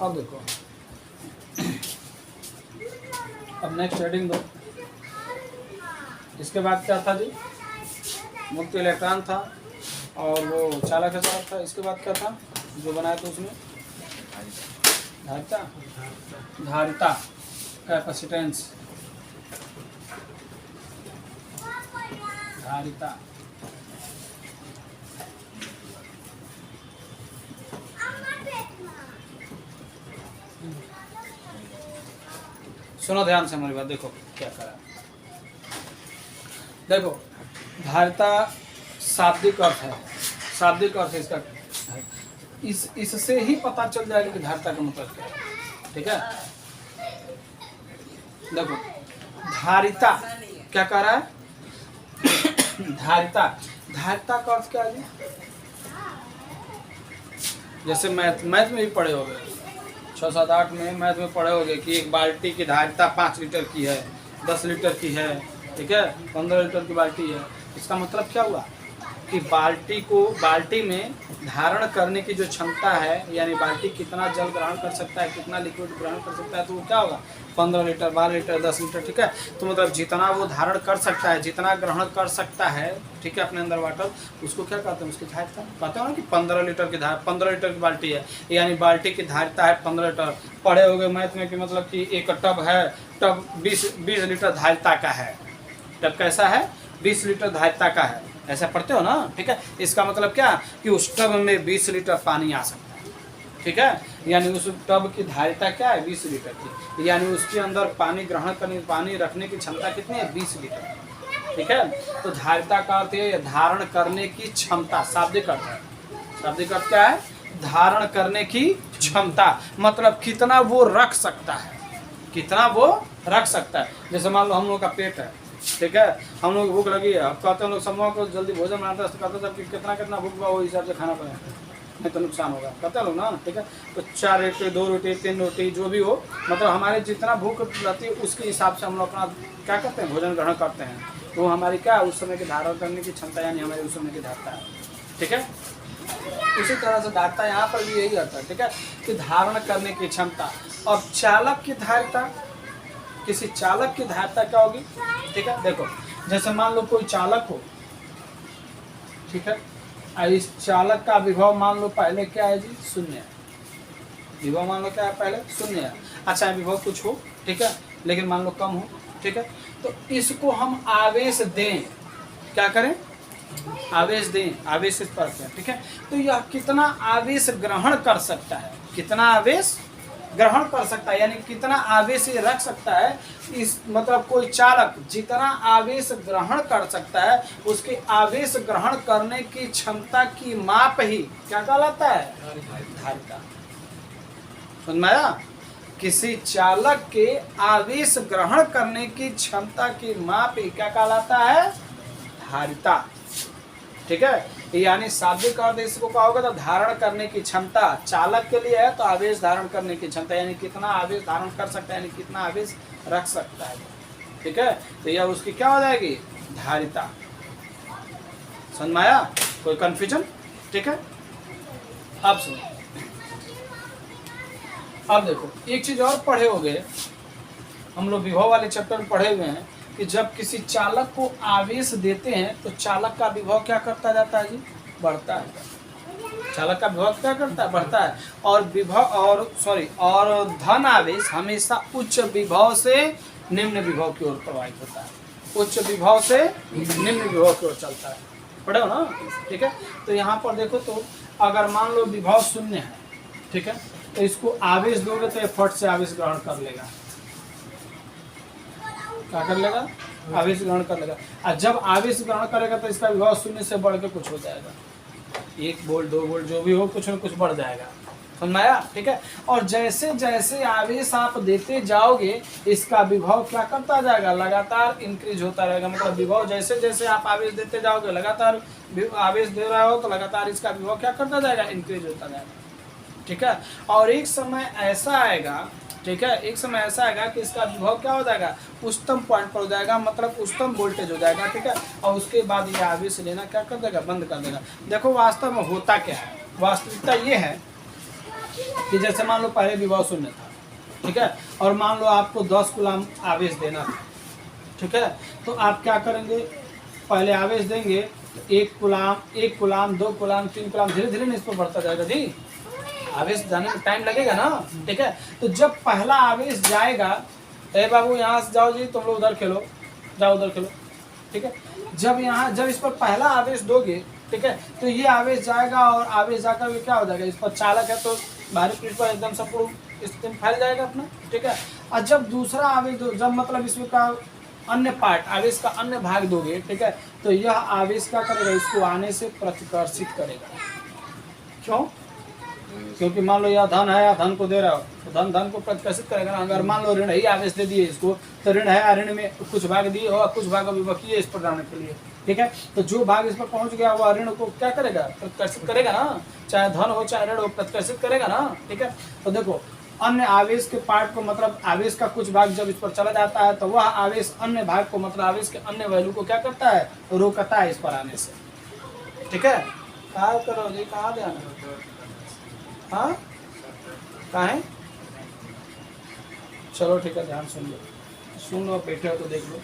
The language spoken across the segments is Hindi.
अब देखो, अब नेक्स्ट हेडिंग दो। इसके बाद क्या था जी, मुक्त इलेक्ट्रॉन था और वो चालक के साथ था। इसके बाद क्या था जो बनाया था उसमें, धारिता, धारिता कैपेसिटेंस, धारिता। सुनो ध्यान से हमारी बात, देखो क्या करा। देखो धारिता शाब्दिक अर्थ है, शाब्दिक अर्थ इसका है। इससे ही पता चल जाएगा कि धारिता का मतलब क्या है। ठीक है, देखो धारिता क्या कह रहा है, धारिता, धारिता का अर्थ क्या है। जैसे मैथ में भी पढ़े होंगे, 6, 7, 8 में मैथ में पढ़े होंगे कि एक बाल्टी की धारिता 5 लीटर की है, 10 लीटर की है, ठीक है, 15 लीटर की बाल्टी है। इसका मतलब क्या हुआ कि बाल्टी में धारण करने की जो क्षमता है, यानी बाल्टी कितना जल ग्रहण कर सकता है, कितना लिक्विड ग्रहण कर सकता है, तो वो क्या होगा 15 लीटर, 12 लीटर, 10 लीटर। ठीक है, तो मतलब जितना वो धारण कर सकता है, जितना ग्रहण कर सकता है, ठीक है, अपने अंदर वाटर, उसको क्या कहते हैं, उसकी धारिता कहते हैं ना कि 15 लीटर की 15 लीटर की बाल्टी है, यानी बाल्टी की धारिता है 15 लीटर। पढ़े हो गए मैथ में कि मतलब कि एक टब है, टब 20 लीटर धारिता का है। टब कैसा है, 20 लीटर धारिता का है, ऐसा पढ़ते हो ना। ठीक है, इसका मतलब क्या कि उस टब में 20 लीटर पानी आ सकता है। ठीक है, यानी उस टब की धारिता क्या है, 20 लीटर की, यानी उसके अंदर पानी ग्रहण करने, पानी रखने की क्षमता कितनी है, 20 लीटर। ठीक है, तो धारिता का अर्थ है धारण करने की क्षमता, शाब्दिक अर्थ है। शाब्दिक अर्थ क्या है, धारण करने की क्षमता, मतलब कितना वो रख सकता है, कितना वो रख सकता है। जैसे मान लो हम लोग का पेट है, ठीक है, हम लोग भूख लगी है, अब कहते हैं लोग समूह को जल्दी भोजन बनाते हैं, तो कहते हैं कि कितना भूख हुआ वो हिसाब से खाना पड़ेगा, नहीं तो नुकसान होगा, कहते हैं लोग ना। ठीक है, तो 4 रोटी, 2 रोटी, 3 रोटी, जो भी हो, मतलब हमारे जितना भूख रहती है उसके हिसाब से हम लोग अपना क्या करते हैं, भोजन ग्रहण करते हैं। तो हमारी क्या उस समय की धारण करने की क्षमता, यानी हमारी उस समय की धारिता है। ठीक है, इसी तरह से धारिता यहाँ पर भी यही आता है। ठीक है, कि धारण करने की क्षमता। और चालक की धारिता, किसी चालक की धारिता क्या होगी। ठीक है, देखो जैसे मान लो कोई चालक हो, ठीक है, इस चालक का विभव मान लो पहले क्या है जी, 0 है। विभव मान लो क्या है, पहले 0 है। अच्छा विभव कुछ हो, ठीक है, लेकिन मान लो कम हो। ठीक है, तो इसको हम आवेश दें, क्या करें, आवेश दें, आवेश इस पर है। ठीक है, तो यह कितना आवेश ग्रहण कर सकता है, कितना आवेश ग्रहण कर सकता है, यानी कितना आवेश ये रख सकता है। इस मतलब कोई चालक जितना आवेश ग्रहण कर सकता है, उसके आवेश ग्रहण करने की क्षमता की माप ही क्या कहलाता है, धारिता। समझ में आया, किसी चालक के आवेश ग्रहण करने की क्षमता की माप ही क्या कहलाता है, धारिता। ठीक है, यानी शाब्दिक अर्थ इसको क्या होगा, तो धारण करने की क्षमता चालक के लिए है, तो आवेश धारण करने की क्षमता, यानी कितना आवेश धारण कर सकता है, यानी कितना आवेश रख सकता है। ठीक है, तो यह उसकी क्या हो जाएगी, धारिता। समझ में आया, कोई कंफ्यूजन। ठीक है, अब सुनो, अब देखो एक चीज और पढ़े हो गए, हम लोग विभव वाले चैप्टर में पढ़े हुए हैं कि जब किसी चालक को आवेश देते हैं तो चालक का विभव क्या करता जाता है जी, बढ़ता है। चालक का विभव क्या करता है, बढ़ता है। और विभव और धन आवेश हमेशा उच्च विभव से निम्न विभव की ओर प्रवाहित होता है, उच्च विभव से निम्न विभव की ओर चलता है। पढ़े हो ना। ठीक है, तो यहाँ पर देखो, तो अगर मान लो विभव 0 है, ठीक है, तो इसको आवेश दोगे तो फट से आवेश ग्रहण कर लेगा, क्या कर लेगा, आवेश ग्रहण कर लेगा। और जब आवेश ग्रहण करेगा तो इसका विभव 0 से बढ़ के कुछ हो जाएगा, 1 वोल्ट 2 वोल्ट जो भी हो, कुछ न कुछ बढ़ जाएगा। समझ में आया। ठीक है, और जैसे जैसे आवेश आप देते जाओगे इसका विभव क्या करता जाएगा, लगातार इंक्रीज होता रहेगा। मतलब विभव जैसे जैसे आप आवेश देते जाओगे, लगातार आवेश दे रहे हो तो लगातार इसका विभव क्या करता जाएगा, इंक्रीज होता जाएगा। ठीक है, और एक समय ऐसा आएगा ठीक है। एक समय ऐसा आएगा कि इसका विभव क्या हो जाएगा, उच्चतम पॉइंट पर हो जाएगा, मतलब उच्चतम वोल्टेज हो जाएगा, ठीक है। और उसके बाद ये आवेश लेना क्या कर देगा, बंद कर देगा। देखो वास्तव में होता क्या है, वास्तविकता ये है कि जैसे मान लो पहले विभव शून्य था, ठीक है, और मान लो आपको 10 कूलम आवेश देना था, ठीक है। तो आप क्या करेंगे, पहले आवेश देंगे, 1 कूलम 2 कूलम 3 कूलम, धीरे धीरे इस पर बढ़ता जाएगा जी, आवेश जाने में टाइम लगेगा ना, ठीक है। तो जब पहला आवेश जाएगा, ए बाबू यहाँ से जाओ जी, तुम लोग उधर खेलो, जाओ उधर खेलो, ठीक है। जब इस पर पहला आवेश दोगे, ठीक है, तो ये आवेश जाएगा और आवेश जाकर क्या हो जाएगा, इस पर चालक है तो बाहरी पृष्ठ पर एकदम संपूर्ण स्थिति फैल जाएगा अपना, ठीक है। और जब दूसरा आवेश जब मतलब इसमें का अन्य पार्ट, आवेश का अन्य भाग दोगे, ठीक है, तो यह आवेश क्या करेगा, इसको आने से प्रतिकर्षित करेगा। क्यों? क्योंकि मान लो यह धन है, या धन को दे रहा हो तो धन को प्रतिकर्षित करेगा ना। अगर मान लो ऋण ही आवेश दे दिए इसको, तो ऋण है, ऋण में कुछ भाग दिए और कुछ भाग अभी बाकी है इस पर जाने के लिए, ठीक है। तो जो भाग इस पर पहुंच गया वो ऋण को क्या करेगा, प्रतिकर्षित करेगा ना, चाहे धन हो चाहे ऋण हो, प्रतिकर्षित करेगा ना, ठीक है। तो देखो अन्य आवेश के पार्ट को, मतलब आवेश का कुछ भाग जब इस पर चला जाता है तो वह आवेश अन्य भाग को, मतलब आवेश के अन्य वैल्यू को क्या करता है, रोकता है इस पर आने से, ठीक है। क्या करो जी, कहाँ ध्यान, हाँ कहाँ है, चलो ठीक है, ध्यान सुन लो, बैठे हो तो देख लो,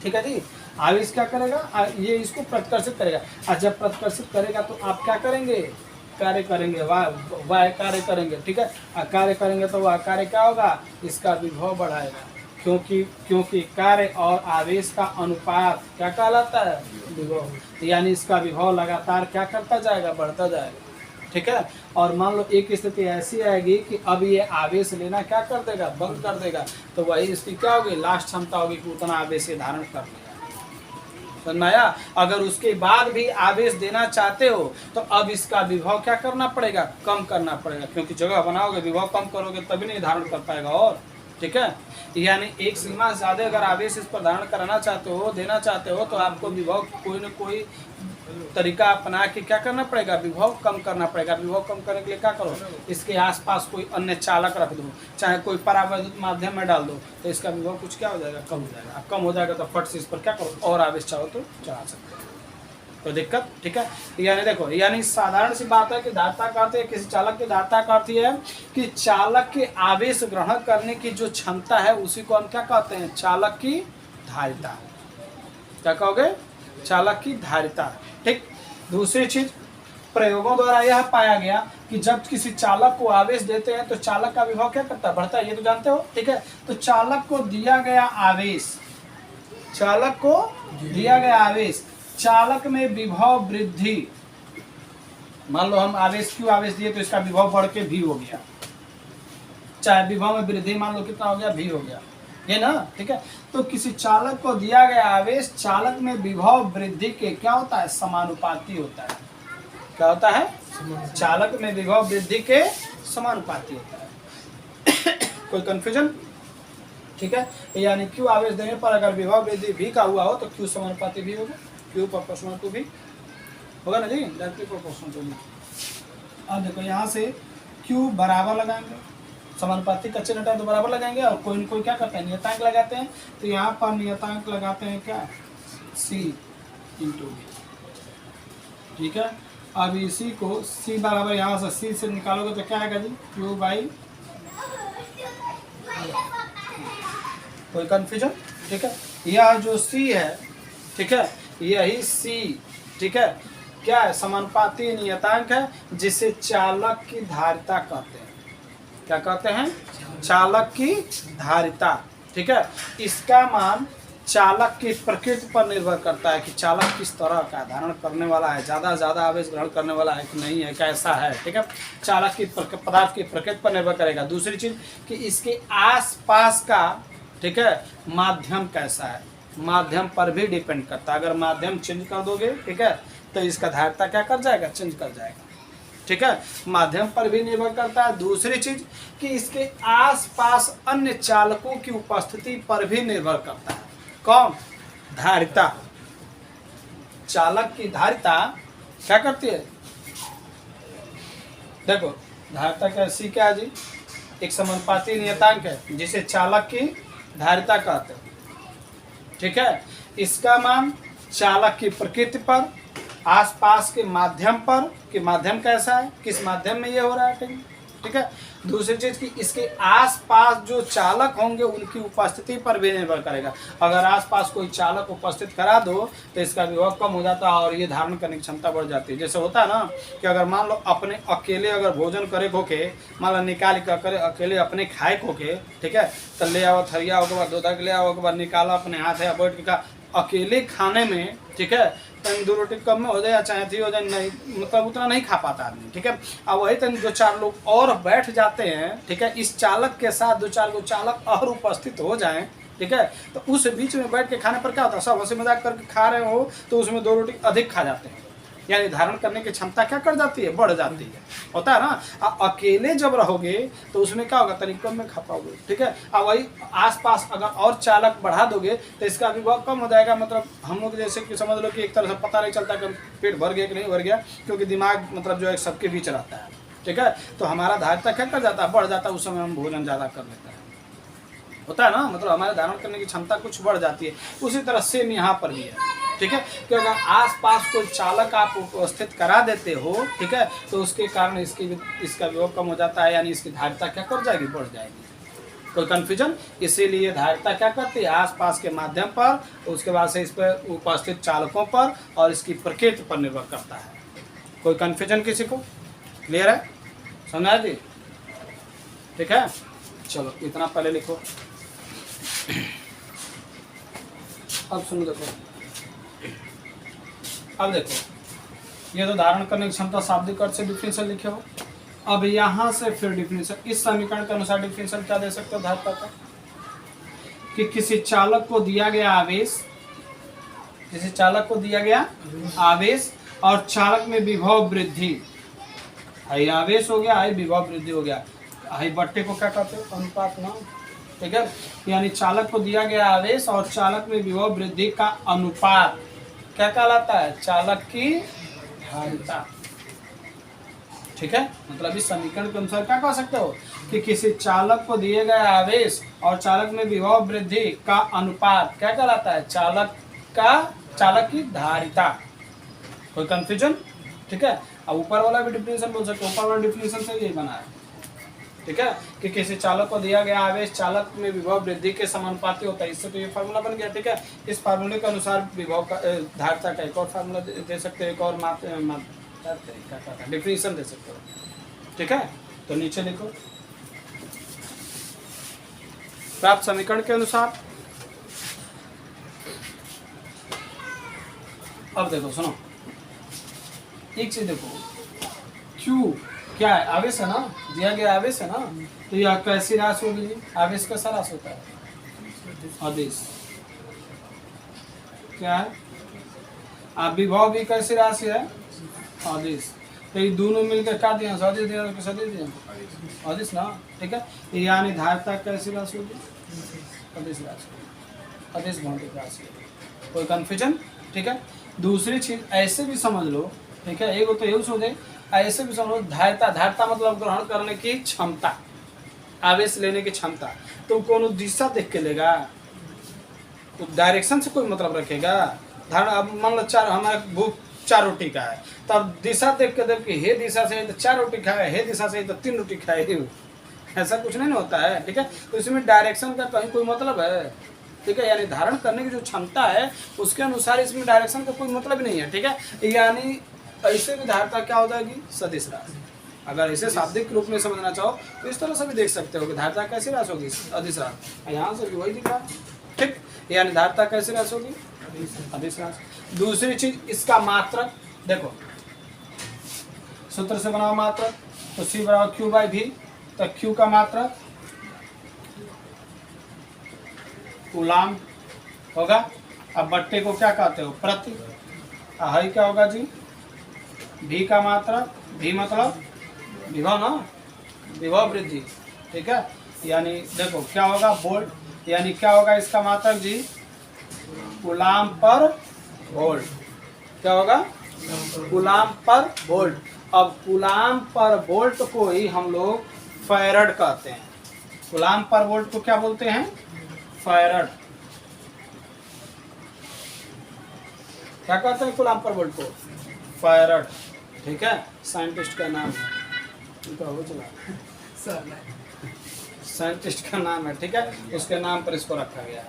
ठीक है जी। आवेश क्या करेगा, ये इसको प्रतिकर्षित करेगा, और जब प्रतिकर्षित करेगा तो आप क्या करेंगे, कार्य करेंगे, वाह कार्य करेंगे, ठीक है। कार्य करेंगे तो वह कार्य क्या होगा, इसका विभव बढ़ाएगा, क्योंकि कार्य और आवेश का अनुपात क्या कहलाता है, विभव, यानी इसका विभव लगातार क्या करता जाएगा, बढ़ता जाएगा, ठीक है। और मान लो एक स्थिति ऐसी आएगी कि अब ये आवेश लेना क्या कर देगा, बंद कर देगा, तो वही स्थिति क्या होगी, लास्ट क्षमता होगी कि उतना आवेश धारण कर लेगा, समझाया। अगर उसके बाद भी आवेश देना चाहते हो तो अब इसका विभव क्या करना पड़ेगा, कम करना पड़ेगा, क्योंकि जगह बनाओगे, विभव कम करोगे तभी नहीं धारण कर पाएगा, और ठीक है। यानी एक सीमा से ज़्यादा अगर आवेश इस पर धारण कराना चाहते हो, देना चाहते हो, तो आपको विभव कोई न कोई तरीका अपना के क्या करना पड़ेगा, विभव कम करना पड़ेगा। विभव कम करने के लिए क्या करो, इसके आसपास कोई अन्य चालक रख दो, चाहे कोई परावैद्युत माध्यम में डाल दो, तो इसका विभव कुछ क्या हो जाएगा, कम हो जाएगा। कम हो जाएगा तो फट से इस पर क्या करो, और आवेश चाहो तो चला सकते हो, तो दिक्कत, ठीक है। यानी देखो, यानी साधारण सी बात है कि धारिता का अर्थ है, किसी चालक की धारिता का अर्थ है कि चालक के आवेश ग्रहण करने की जो क्षमता है उसी को हम क्या कहते हैं, चालक की धारिता। क्या कहोगे, चालक की धारिता, ठीक। दूसरी चीज, प्रयोगों द्वारा यह पाया गया कि जब किसी चालक को आवेश देते हैं तो चालक का विभव क्या करता है, बढ़ता है, ये तो जानते हो, ठीक है। तो चालक को दिया गया आवेश, चालक को दिया गया आवेश, चालक में विभव वृद्धि, मान लो हम आवेश क्यों आवेश दिए तो इसका विभव बढ़ के भी हो गया, चाहे विभव में वृद्धि मान लो कितना हो गया, भी हो गया, ये ना, ठीक है। तो किसी चालक को दिया गया आवेश चालक में विभव वृद्धि के क्या होता है, समानुपाती होता है। क्या होता है, चालक में विभव वृद्धि के समानुपाती होता है। कोई कंफ्यूजन, ठीक है। यानी क्यू आवेश देने पर अगर विभव वृद्धि भी का हुआ हो तो क्यू समानुपाती भी होगा, क्यू प्रोपोर्शनल टू भी होगा ना जी, डायरेक्टली प्रोपोर्शनल टू भी। अब देखो यहाँ से क्यू बराबर लगाएंगे, समानुपाती का चिन्ह हटाए तो बराबर लगाएंगे, और कोई न कोई क्या करते हैं, नियतांक लगाते हैं, तो यहाँ पर नियतांक लगाते हैं क्या, C इंटू B, ठीक है। अब इसी को C बराबर यहाँ से C से निकालोगे तो क्या आएगा जी, Q बाई, कोई कंफ्यूजन, ठीक है। यह जो C है, ठीक है, यही C, ठीक है, क्या है, समानुपाती नियतांक है, जिसे चालक की धारिता कहते हैं। क्या कहते हैं, चालक की धारिता, ठीक है। इसका मान चालक की प्रकृति पर निर्भर करता है कि चालक किस तरह का धारण करने वाला है, ज़्यादा आवेश ग्रहण करने वाला है कि नहीं है, कैसा है, ठीक है। चालक की पदार्थ की प्रकृति पर निर्भर करेगा। दूसरी चीज़ कि इसके आसपास का, ठीक है, माध्यम कैसा है, माध्यम पर भी डिपेंड करता है। अगर माध्यम चेंज कर दोगे, ठीक है, तो इसका धारिता क्या कर जाएगा, चेंज कर जाएगा, ठीक है, माध्यम पर भी निर्भर करता है। दूसरी चीज कि इसके आसपास अन्य चालकों की उपस्थिति पर भी निर्भर करता है। कौन, धारिता, चालक की धारिता क्या करती है, देखो धारिता का सी क्या है जी, एक समानुपाती नियतांक है जिसे चालक की धारिता कहते हैं। ठीक है, इसका मान चालक की प्रकृति पर, आसपास के माध्यम पर कि माध्यम कैसा है, किस माध्यम में ये हो रहा है। ठीक है, दूसरी चीज कि इसके आसपास जो चालक होंगे उनकी उपस्थिति पर भी निर्भर करेगा। अगर आसपास कोई चालक उपस्थित करा दो तो इसका विभव कम हो जाता है और ये धारण करने की क्षमता बढ़ जाती है। जैसे होता है ना कि अगर मान लो अपने अकेले अगर भोजन करे खोके, मान लो निकाल कर करे अकेले अपने खाए खोके, ठीक है, तो ले आओ थरिया हो के बाद दो तक ले आओ के बाद निकाला अपने हाथ है बैठ के खा। अकेले खाने में, ठीक है, तन 2 रोटी कम में हो जाए या चाहे थी हो जाए, नहीं मतलब उतना नहीं खा पाता आदमी। ठीक है, अब वही तन 2-4 लोग और बैठ जाते हैं, ठीक है, इस चालक के साथ 2-4 को चालक और उपस्थित हो जाएं, ठीक है, तो उस बीच में बैठ के खाने पर क्या होता है, सब हंसी मजाक करके खा रहे हो तो उसमें 2 रोटी अधिक खा जाते हैं, यानी धारण करने की क्षमता क्या कर जाती है, बढ़ जाती है। होता है ना, अकेले जब रहोगे तो उसमें क्या होगा, तनिक कम में खा पाओगे। ठीक है, अब वही आसपास अगर और चालक बढ़ा दोगे तो इसका विभव कम हो जाएगा। मतलब हम लोग जैसे कि समझ लो कि एक तरह से पता नहीं चलता कि पेट भर गया कि नहीं भर गया, क्योंकि दिमाग मतलब जो है सबके बीच रहता है। ठीक है, तो हमारा धारिता क्या कर जाता है, बढ़ जाता है, उस समय हम भोजन ज़्यादा कर लेते हैं। होता है ना, मतलब हमारे धारण करने की क्षमता कुछ बढ़ जाती है। उसी तरह सेम यहाँ पर भी है। ठीक है, कि अगर आसपास कोई चालक आप उपस्थित करा देते हो, ठीक है, तो उसके कारण इसका विभव कम हो जाता है, यानी इसकी धारिता क्या कर जाएगी, बढ़ जाएगी। कोई कन्फ्यूजन? इसीलिए धारिता क्या करती है, आसपास के माध्यम पर, उसके बाद से इस पर उपस्थित चालकों पर और इसकी प्रकृति पर निर्भर करता है। कोई कन्फ्यूजन किसी को? क्लियर है, समझा दी? ठीक है, चलो इतना पहले लिखो। अब सुनो, देखो, अब देखो, ये तो धारण करने की क्षमता शाब्दिक अर्थ से डिफिनेशन लिखे हो। अब यहाँ से फिर डिफिनेशन, इस समीकरण के अनुसार डिफिनेशन क्या दे सकते हो धारिता का, कि किसी चालक को दिया गया आवेश, किसी चालक को दिया गया आवेश और चालक में विभव वृद्धि, हाई आवेश हो गया, हाई विभव वृद्धि हो गया, हाई बट्टे को क्या कहते हो, अनुपात ना। ठीक है, यानी चालक को दिया गया आवेश और चालक में विभव वृद्धि का अनुपात क्या कहलाता है, चालक की धारिता। ठीक है, मतलब इस समीकरण के अनुसार क्या कह सकते हो कि किसी चालक को दिए गए आवेश और चालक में विभव वृद्धि का अनुपात क्या कहलाता है, चालक की धारिता। कोई कंफ्यूजन? ठीक है, अब ऊपर वाला भी डिफिनेशन बोल सकते हो, ऊपर वाला डिफिनेशन से यही बना है। ठीक है, कि किसी चालक को दिया गया आवेश चालक में विभव वृद्धि के समानुपाती होता है। इससे तो ये फार्मूला बन गया। ठीक है, इस फार्मूले के अनुसार विभव का धारिता का एक और फार्मूला दे सकते हो, एक और डिफिनेशन दे सकते हो। ठीक है, तो नीचे लिखो, प्राप्त समीकरण के अनुसार। अब देखो, सुनो एक चीज देखो, क्यू क्या है, आवेश है ना, दिया गया आवेश है ना, तो यह कैसी राशि होगी जी, आवेश कैसा राशि होता है, आदेश क्या है, आप विभव भी कैसी राशि है, आदेश। तो ये दोनों मिलकर क्या दिया, सदिश दिया, सदिश दिया, आदेश ना। ठीक है, यानी धारिता कैसी राशि होगी, आदेश राशि, आदेश भौतिक राशि। कोई कंफ्यूजन? ठीक है, दूसरी चीज ऐसे भी समझ लो। ठीक है, एक तो यही सोचे, ऐसे भी समझो, धारिता मतलब ग्रहण करने की क्षमता, आवेश लेने की क्षमता। तो कौन दिशा देख के लेगा, तो डायरेक्शन से कोई मतलब रखेगा। धारण, अब मान लो हमारा भूख 4 रोटी का है, तब दिशा देख के हे दिशा से तो 4 रोटी खाए, हे दिशा से तो 3 रोटी खाए, ऐसा कुछ नहीं होता है। ठीक है, तो इसमें डायरेक्शन का कहीं कोई मतलब है। ठीक है, यानी धारण करने की जो क्षमता है उसके अनुसार इसमें डायरेक्शन का कोई मतलब नहीं है। ठीक है, यानी ऐसे भी धारिता क्या हो जाएगी, सदिश राशि। अगर इसे शाब्दिक रूप में समझना चाहो तो इस तरह से भी देख सकते हो कि धारिता कैसी राशि होगी, सदिश राशि। यहाँ से भी वही दिख रहा है। ठीक, यानी धारिता कैसी राशि होगी, सदिश राशि। दूसरी चीज, इसका मात्रक देखो, सूत्र से बना मात्रक, तो C बराबर Q बाई V, तो Q का मात्रक कूलाम होगा। अब बट्टे को क्या कहते हो, प्रति। हाई क्या होगा जी, V का मात्रक, V मतलब विभव ना, विभव वृद्धि। ठीक है, यानी देखो क्या होगा, वोल्ट, यानी क्या होगा इसका मात्रक जी, कूलाम पर वोल्ट। क्या होगा, कूलाम पर वोल्ट। अब कूलाम पर वोल्ट को ही हम लोग फैरड कहते हैं। कूलाम पर वोल्ट को क्या बोलते हैं? फैरड। क्या कहते हैं कूलाम पर वोल्ट को? फैरड। ठीक है, साइंटिस्ट का नाम है, हो चला साइंटिस्ट का नाम है। ठीक है, उसके नाम पर इसको रखा गया।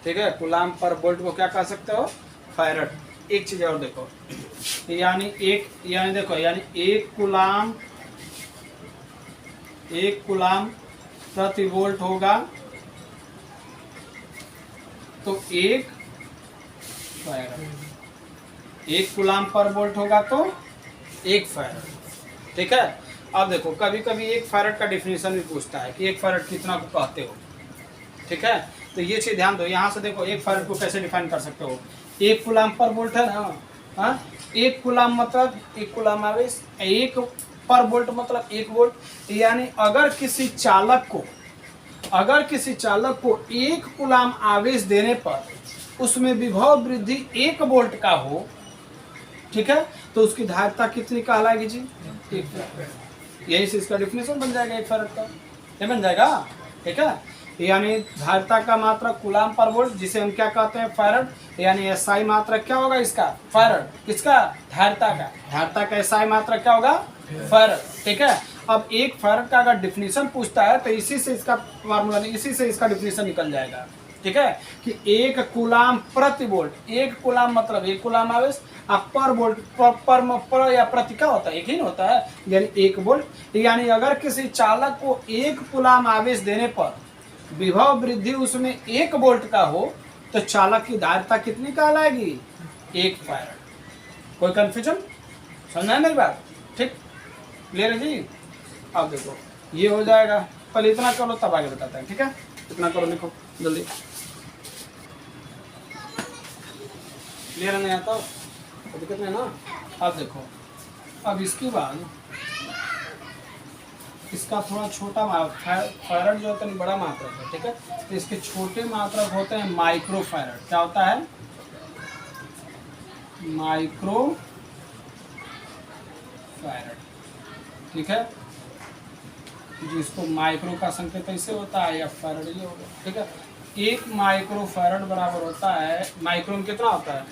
ठीक है, कूलाम पर वोल्ट को क्या कह सकते हो? फैरड। एक चीज और देखो, यानी देखो, यानी एक कूलाम प्रति वोल्ट होगा तो एक फैरड। एक कूलाम पर वोल्ट होगा तो एक फैरड। ठीक है, अब देखो कभी कभी एक फैरड का डिफिनेशन भी पूछता है कि एक फैरड कितना को कहते हो। ठीक है, तो ये चीज ध्यान दो। यहाँ से देखो एक फैरड को कैसे डिफाइन कर सकते हो? एक कूलाम पर वोल्ट है ना, हाँ, एक कूलाम मतलब एक कूलाम आवेश, एक पर वोल्ट मतलब एक वोल्ट। यानी अगर किसी चालक को एक कूलाम आवेश देने पर उसमें विभव वृद्धि 1 वोल्ट का हो, ठीक है, तो उसकी धारिता कितनी कहलाएगी जी? 1 फैरड। यही से इसका डिफिनेशन बन जाएगा एक फैरड का, ये बन जाएगा। ठीक है, यानी धारिता का मात्रक कूलाम पर वोल्ट, जिसे हम क्या कहते हैं? फैरड। यानी एसआई मात्रक क्या होगा इसका? फैरड। किसका? धारिता का। धारिता का एसआई मात्रक क्या होगा? फैरड। ठीक है, अब एक फैरड का अगर डिफिनेशन पूछता है तो इसी से इसका फार्मूला, इसी से इसका डिफिनेशन निकल जाएगा। ठीक है, कि एक कूलाम प्रति वोल्ट, एक कूलाम मतलब एक कूलाम आवेश, पर वोल्ट पर या प्रति क्या होता है? एक ही होता है, यानी 1 वोल्ट। यानी अगर किसी चालक को 1 कूलाम आवेश देने पर विभव वृद्धि उसमें 1 वोल्ट का हो तो चालक की धारिता कितनी कहलाएगी? 1 फैरड। कोई कंफ्यूजन? समझ में मेरी बात? ठीक, क्लियर है जी? अब देखो ये हो जाएगा, पहले इतना कर लो तब आगे बताते हैं। ठीक है, इतना करो, लिखो जल्दी। क्लियर नहीं आता तो दिक्कत नहीं ना। अब देखो, अब इसके बाद इसका थोड़ा छोटा फैरड जो होता है बड़ा मात्रक है। ठीक है, तो इसके छोटे मात्रक होते हैं माइक्रो फैरड। क्या होता है? Micro farad. ठीक है, जिसको माइक्रो का संकेत ऐसे होता है या फैरड ये होगा। ठीक है, 1 माइक्रो फैरड बराबर होता है, माइक्रो में कितना होता है?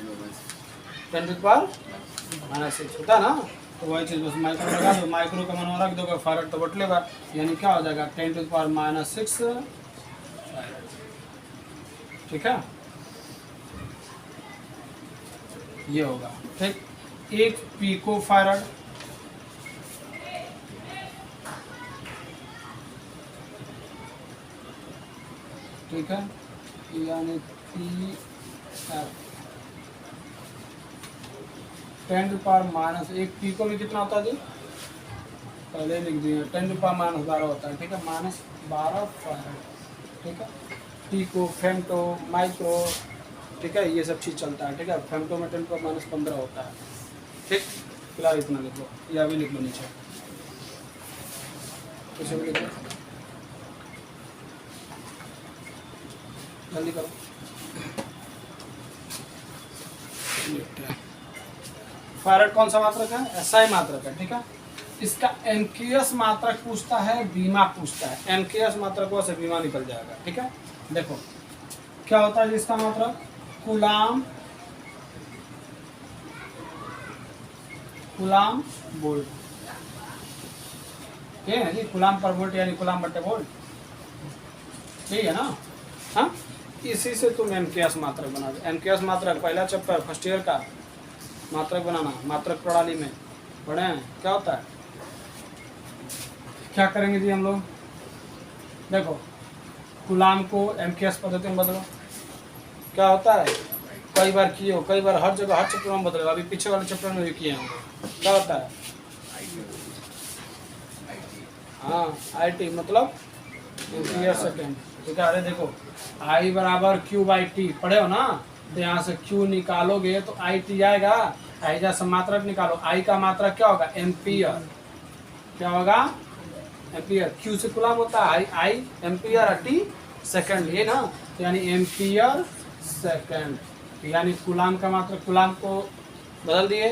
10⁻⁻⁶ होता है ना, तो वही चीज़ बस माइक्रो लगा दो, माइक्रो का मान रख दोगे, फैरड तो बट लेगा, यानी क्या हो जाएगा? 10⁻⁻⁶ फैरड। ठीक है, ये होगा। ठीक, 1 पिको फैरड, ठीक है, यानी PF 10⁻⁻1 पिको में कितना होता है जी? पहले लिख दिए, 10⁻12 होता है। ठीक है, -12 फैरड। ठीक है, पिको, फेम्टो, माइक्रो, ठीक है, ये सब चीज़ चलता है। ठीक है, फेम्टो में 10⁻15 होता है। ठीक, फिलहाल इतना लिख लो, या भी लिख लो नीचे, इसे भी लिख लो, जल्दी करो। फैरड कौन सा मात्रक है? एसआई मात्रक है। ठीक है, इसका एमकेएस मात्रक पूछता है, बीमा पूछता है। एमकेएस मात्रक को से बीमा निकल जाएगा। ठीक है, देखो क्या होता है इसका मात्रक? Coulomb volt. ठीक है जी, कूलाम पर वोल्ट यानी कूलाम बटे वोल्ट। ठीक है ना? हाँ, इसी से तुम एमकेएस मात्रक बना दो। एमकेएस मात्रक पहला चैप्टर फर्स्ट ईयर का मात्रक बनाना, मात्रक प्रणाली में पढ़े हैं। क्या होता है? क्या करेंगे जी हम लोग? देखो, कूलाम को एमकेएस पद्धति में बदलो। क्या होता है? कई बार किए हो, कई बार हर जगह हर चैप्टर में बदलेगा। अभी पीछे वाले चैप्टर में भी किए होंगे। क्या होता है? हाँ, आईटी मतलब एम्पियर सेकेंड। ठीक है, अरे देखो आई बराबर क्यू बाई टी पढ़े हो ना, तो यहाँ से क्यू निकालोगे तो आई टी आएगा। आई जैसा मात्रक निकालो, आई का मात्रक क्या होगा? एम्पियर। क्या होगा? एम्पियर। क्यू से कूलाम होता है, आई एम्पियर, टी सेकंड, ये ना, तो यानी एम्पियर सेकंड। यानी कूलाम का मात्रक, कूलाम को बदल दिए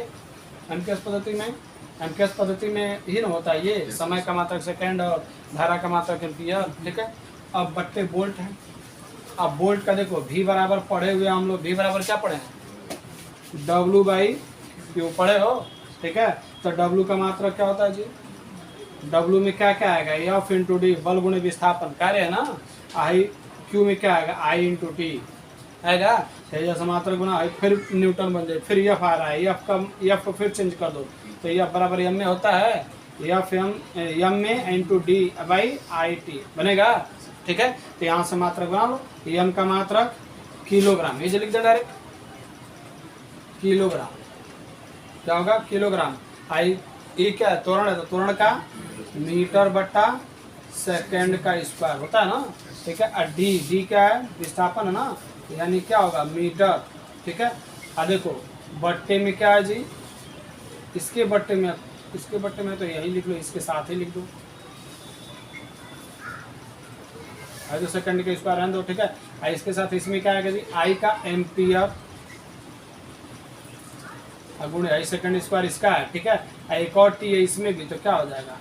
एमकेएस पद्धति में। एमकेएस पद्धति में ही ना होता है ये, समय का मात्रक सेकंड और धारा का मात्रक एम्पियर। ठीक है, अब बट्टे बोल्ट है। अब बोल्ट का देखो V बराबर पढ़े हुए हम लोग, V बराबर क्या पढ़े हैं, W/Q पढ़े हो, ठीक है। तो W का मात्रक क्या होता है जी, W में क्या क्या आएगा, F इंटू डी, बल गुणे विस्थापन कार्य है ना। I Q में क्या आएगा, I इंटू टी आएगा, जैसे मात्रक गुना I, फिर न्यूटन बन जाए, फिर F आ रहा है, F को फिर चेंज कर दो तो F बराबर M में होता है, F M में into D by I T बनेगा, ठीक है। तो यहाँ से मात्रक बना लो, M का मात्रक किलोग्राम, ये लिख दे डायरेक्ट, किलोग्राम क्या होगा, किलोग्राम। आई E क्या है, त्वरण है, तो त्वरण का मीटर बट्टा सेकेंड का स्क्वायर होता है ना, ठीक है। और डी क्या है, विस्थापन है ना, यानी क्या होगा, मीटर, ठीक है। अब देखो बट्टे में क्या है जी, इसके बट्टे में तो यही लिख लो, इसके साथ ही लिख दो, जो सेकंड का स्क्वायर है दो, ठीक है। आई इसके साथ इसमें क्या आएगा जी, आई का एम्पियर गुणे आई सेकंड स्क्वायर इसका है, ठीक है। एक और टी है इसमें भी, तो क्या हो जाएगा,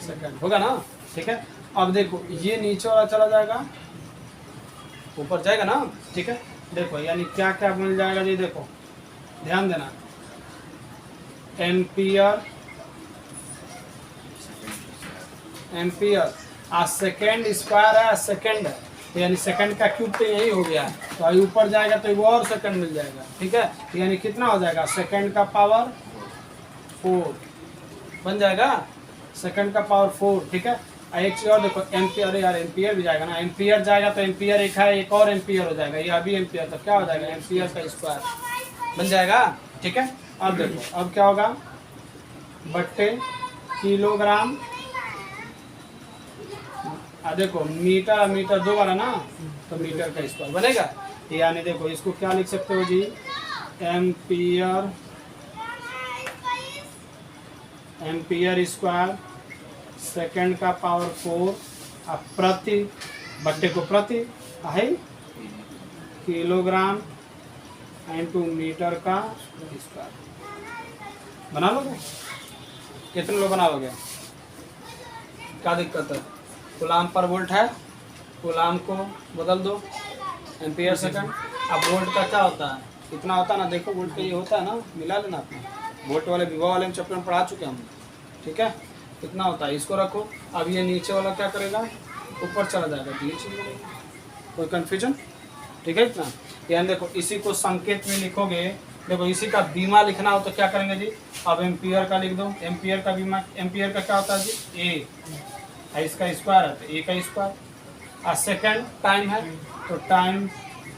सेकंड होगा ना, ठीक है। अब देखो ये नीचे वाला चला जाएगा, ऊपर जाएगा ना, ठीक है। देखो यानी क्या क्या मिल जाएगा जी, देखो ध्यान देना, एम्पियर आ सेकेंड स्क्वायर है, सेकेंड है, तो यानी सेकंड का क्यूब तो यही हो गया, तो अभी ऊपर जाएगा तो वो और सेकंड मिल जाएगा, ठीक है। यानी कितना हो जाएगा, सेकंड का पावर 4 बन जाएगा, सेकंड का पावर 4, ठीक है। एक चीज और देखो, एम्पियर, यार एम्पियर भी जाएगा ना, एम्पियर जाएगा तो एम्पियर एक है, एक और एम्पियर हो जाएगा, ये अभी एम्पियर, तो क्या हो जाएगा, एम्पियर का स्क्वायर बन जाएगा, ठीक है। अब देखो अब क्या होगा, बट्टे किलोग्राम, देखो मीटर दो बार है ना, तो मीटर का स्क्वायर बनेगा। यानी देखो इसको क्या लिख सकते हो जी, एम्पियर स्क्वायर सेकंड का पावर 4, अब प्रति, बट्टे को प्रति है किलोग्राम इंटू मीटर का स्क्वायर, बना लोगे, कितने लोग बना लोगे, क्या दिक्कत है, कूलाम पर वोल्ट है, कूलाम को बदल दो एम्पियर सेकंड। अब वोल्ट का क्या होता है, कितना होता है ना, देखो वोल्ट का ये होता है ना, मिला लेना आपने, वोल्ट वाले विभव वाले में चैप्टर में पढ़ा चुके हम, ठीक है। कितना होता है, इसको रखो। अब ये नीचे वाला क्या करेगा, ऊपर चला जाएगा, तो ये चीज मिलेगी, कोई कन्फ्यूजन, ठीक है। इतना यानी देखो इसी को संकेत में लिखोगे, देखो इसी का बीमा लिखना हो तो क्या करेंगे जी, अब एम्पियर का लिख दो, एम्पियर का बीमा, एम्पियर का क्या होता है जी, ए, इसका स्क्वायर है तो ए का स्क्वायर, और सेकंड टाइम है तो टाइम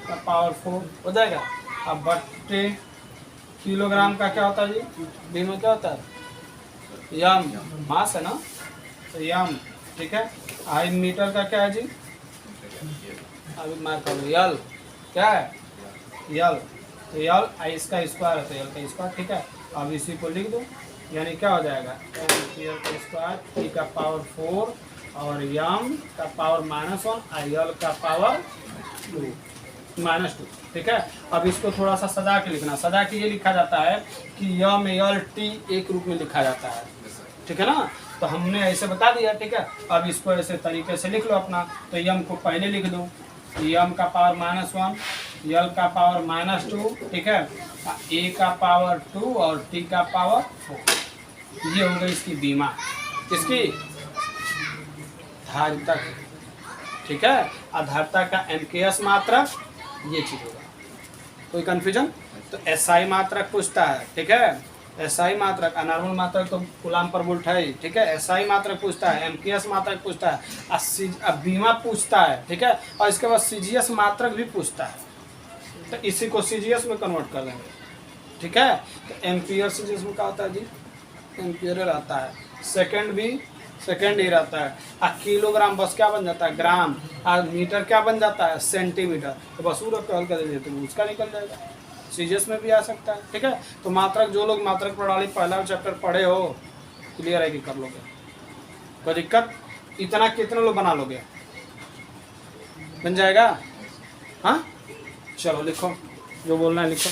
का पावर 4 हो जाएगा। अब बट्टे किलोग्राम का क्या होता है जी, बी में क्या होता है, यम, मास है ना, तो यम, ठीक है। आई मीटर का क्या है जी, अभी मार करो, यल क्या है, यल, तो यल आई इसका स्क्वायर है तो यल का स्क्वायर, ठीक है। अब इसी को लिख दो, यानी क्या हो जाएगा, एम्पियर का स्क्वायर, टी का पावर 4 और यम का पावर -1 और यल का पावर -2, ठीक है। अब इसको थोड़ा सा सजा के लिखना, सजा के ये लिखा जाता है कि यम यल टी एक रूप में लिखा जाता है, ठीक है ना। तो हमने ऐसे बता दिया, ठीक है। अब इसको ऐसे तरीके से लिख लो अपना, तो यम को पहले लिख दो, यम का पावर -1, यल का पावर -2, ठीक है, ए का पावर 2 और टी का पावर 4। ये हो गई इसकी बीमा, किसकी, धारिता, ठीक है। आधारिता का एमकेएस मात्रक ये चीज होगा, कोई कंफ्यूजन। तो एसआई मात्रक पूछता है, ठीक है, एसआई मात्रक, अनॉर्मल मात्रक तो कूलाम पर वोल्ट है, ठीक है। एसआई मात्रक पूछता है, एमकेएस मात्रक पूछता है, बीमा पूछता है, ठीक है। और इसके बाद सीजीएस मात्रक भी पूछता है, तो इसी को सीजीएस में कन्वर्ट कर देंगे, ठीक है। तो एम्पियर सीजीएस में क्या होता है जी, एम्पियर रहता है, सेकंड भी सेकंड ही रहता है, और किलोग्राम बस क्या बन जाता है, ग्राम, और मीटर क्या बन जाता है, सेंटीमीटर, तो बस वो रख हल कर देते तो उसका निकल जाएगा, सीजीएस में भी आ सकता है, ठीक है। तो मात्रक, जो लोग मात्रक प्रणाली पहला चैप्टर पढ़े हो, क्लियर है कि कर लोगे, कोई दिक्कत, इतना कितने लोग बना लोगे, बन जाएगा, हाँ। चलो लिखो, जो बोलना है लिखो।